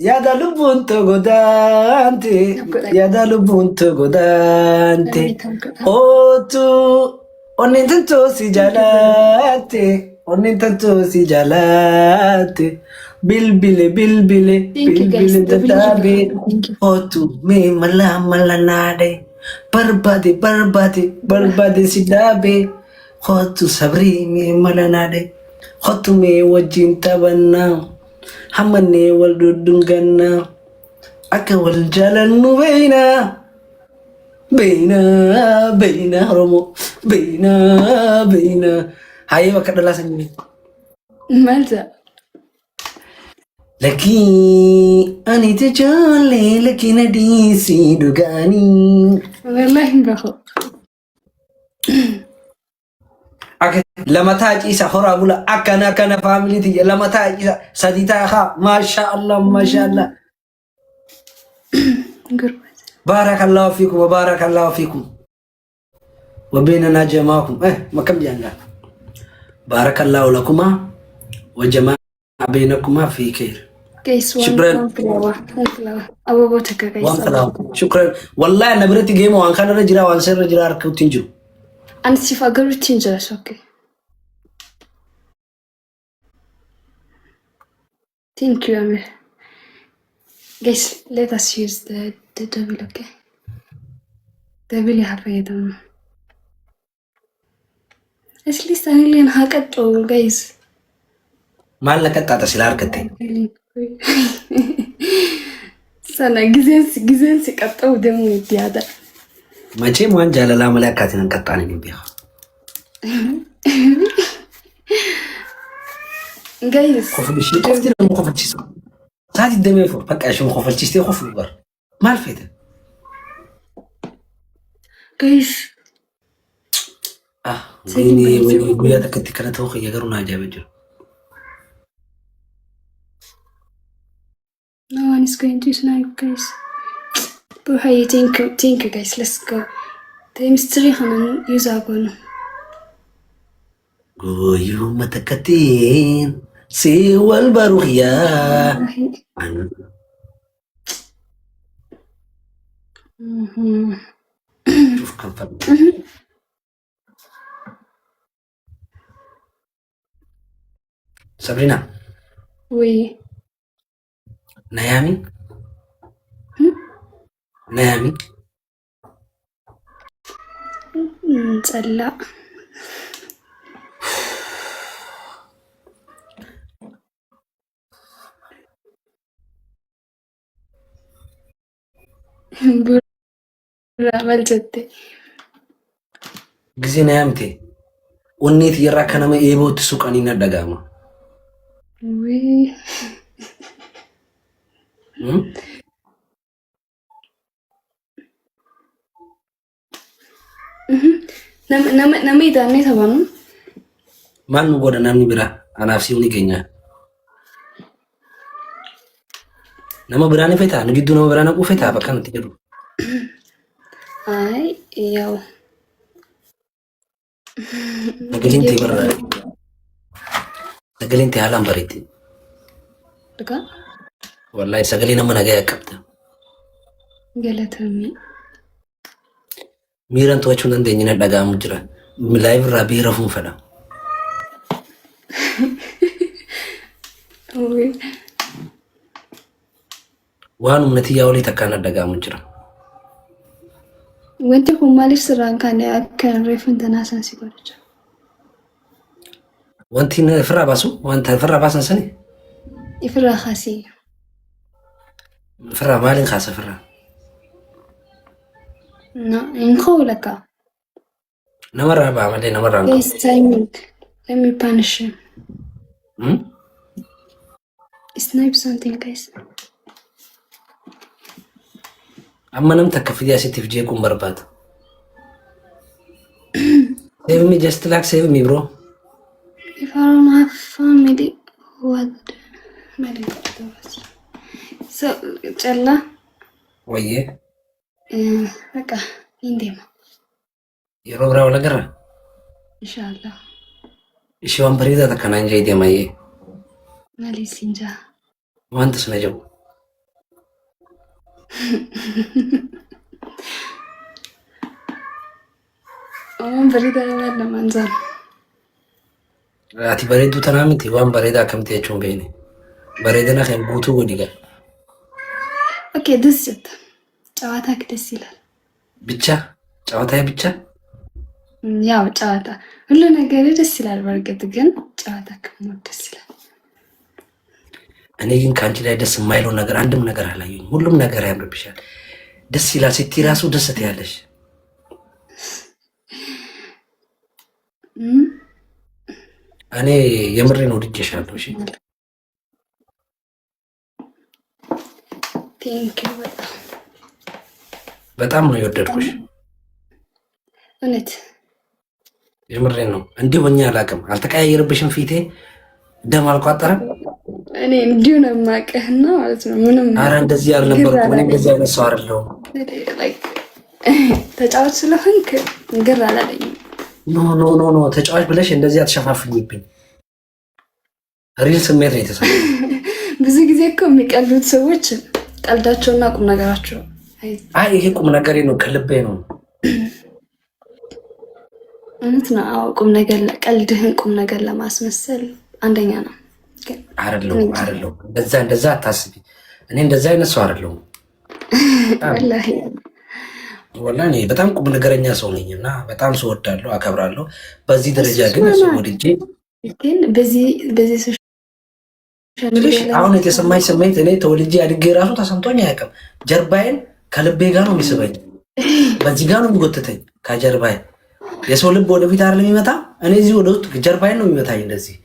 Yaada lubbuun godaante, yaada lubbuun godaante. Ootu onneen tantoo si jaalate, onneen tantoo si jaalate. Bilbile bilbile bilbile dadhabe. Ootu mee mala mala naade. Barbaade barbaade barbaade si dhaabe. Ootu sabrii mee mala naade. Ootu mee wajjin taphannaa. Hammanee wal dudungannaa akka wal jaalannu beeyna Oromoo beeyna haayee bakka dhalaa sanyii Malta lakkii ani tajaalee lakkii na dhiisii dhugaanii wallahi hin beeku. lama taaciisa horaa bula akkana faamilii tiyya lama taaciisa sadii taakaa maasha Allah barakallahu fiikum وبيننا جماعكم ما كم جانا بارك الله لكما وجمع بينكما في خير شكرا أبو بوتك شكرا والله أنا بريت جيم وان كان رجلا وان سر رجلا ركوب تنجو أنا سيفا قبل تنجلس أوكي thank you Amir. Guys, let us use the double, okay? Double you have it on. At least I really have it all, guys. ما لك أنت تسيلار كتير. سنة جزء كتو دم ويديادا. ما شيء موان جالا لا ملاكاتنا كتاني نبيها. Guys. خوف بشي كفتي لما خوف تشيسو. ساعات الدم يفور بك أشوف خوف تشيستي خوف البر. ما الفيدة. Guys. ويني قويا تكتي كانت وخي يقرونا جابجو. No one is going to snipe, guys. But hey, thank you, guys. Let's go. The mystery can use our gun. Goyu matakatin si wal baruya. شوف كم فرق. سابرينا. Oui. نيامي. نيامي. لا. ملجتي. جزي نيامتي. ونيت يراكنا ما يبغى تسوق عنينا دعامة. Oui. Nama itu aneh sama Man mau goda namni bira, anak siuni kenya. Nama berani feta, nugidu nama berani aku feta apa kan tiga dulu. Ay, iya. Nagalinti berani. Nagalinti halam beriti. Dekat? Wallahi sagali nama nagaya kapta. Galatami. Miran tuh cuma denginya daga mujra. Live rabi rafum fada. Oui. Wan umnati ya wali takana daga mujra. Wanti kun maaliif sirraan kaane akkan reefun tanaasan si godhacha? Wanti firra basu, wanta firra basan sani? Ifirraa kaasii. Firra maalin khasa firra? No, in laka. Namarra ba amale namarra. Yes, timing. Let me punish him. Snipe something, guys. Amma nam takka fidiya sitti fijee kun barbaada. Save me, just like save me, bro. If I don't have family, what? So, Challa. Wayye. Laka, hindi mo. Yeroo biraa wal agarra. Inshallah. Ishee waan bareedaa takka naan jedhee deemayee. Maaliif siin jaa? Wanta sana jiru. waan bareedaa waan lamaan zaan. Ati bareedduu tanaa miti waan bareedaa akkamti jechuun beekne. Bareedina kan guutuu godhi gal. Okey ደስ ይላል። ጨዋታ ደስ ይላል። ብቻ ጨዋታ ብቻ ያው ጨዋታ ሁሉ ነገር ደስ ይላል። በርግጥ ግን ጨዋታ ከሞ ደስ ይላል። እኔ ግን ካንቺ ላይ ደስ የማይለው ነገር አንድም ነገር አላየሁም። ሁሉም ነገር ያምርብሻል። ደስ ይላል። ስትይ ራሱ ደስ ትያለሽ። እኔ የምሬን ወድጄሻለሁ። እሺ ቴንክ ዩ በጣም ነው የወደድኩሽ። እውነት የምሬን ነው። እንዲሁ ሆኜ አላውቅም። አልተቀያየርብሽም ፊቴ ደም አልቋጠረም። እኔ እንዲሁ ነው የማውቅህና ማለት ነው። ምንም ኧረ እንደዚህ አልነበርኩም። እኔ እንደዚህ አይነት ሰው አይደለሁም። ተጫዋች ስለሆንክ ግር አላለኝም። ኖ ኖ ኖ ኖ ተጫዋች ብለሽ እንደዚህ አትሸፋፍኝብኝ። ሪል ስሜት ነው የተሰማኝ። ብዙ ጊዜ እኮ የሚቀልዱት ሰዎች ቀልዳቸውና ቁም ነገራቸው አይ ይሄ ቁም ነገሬ ነው፣ ከልቤ ነው። እውነት ነው። አዎ ቁም ነገር ቀልድህን ቁም ነገር ለማስመሰል አንደኛ ነው። አይደለሁም። እንደዛ አታስቢ። እኔ እንደዛ አይነት ሰው አይደለሁም። ወላሂ በጣም ቁም ነገረኛ ሰው ነኝ እና በጣም ሰው ወዳለሁ፣ አከብራለሁ። በዚህ ደረጃ ግን ሰው ወድጄ ግን በዚህ አሁን የተሰማኝ ስሜት እኔ ተወልጄ አድጌ ራሱ ተሰምቶኝ አያውቅም። ጀርባዬን ከልቤ ጋር ነው የሚስበኝ፣ በዚህ ጋር ነው የሚጎትተኝ ከጀርባዬ። የሰው ልብ ወደፊት አይደለም የሚመታ፣ እኔ እዚህ ወደ ውስጥ ጀርባዬን ነው የሚመታኝ እንደዚህ።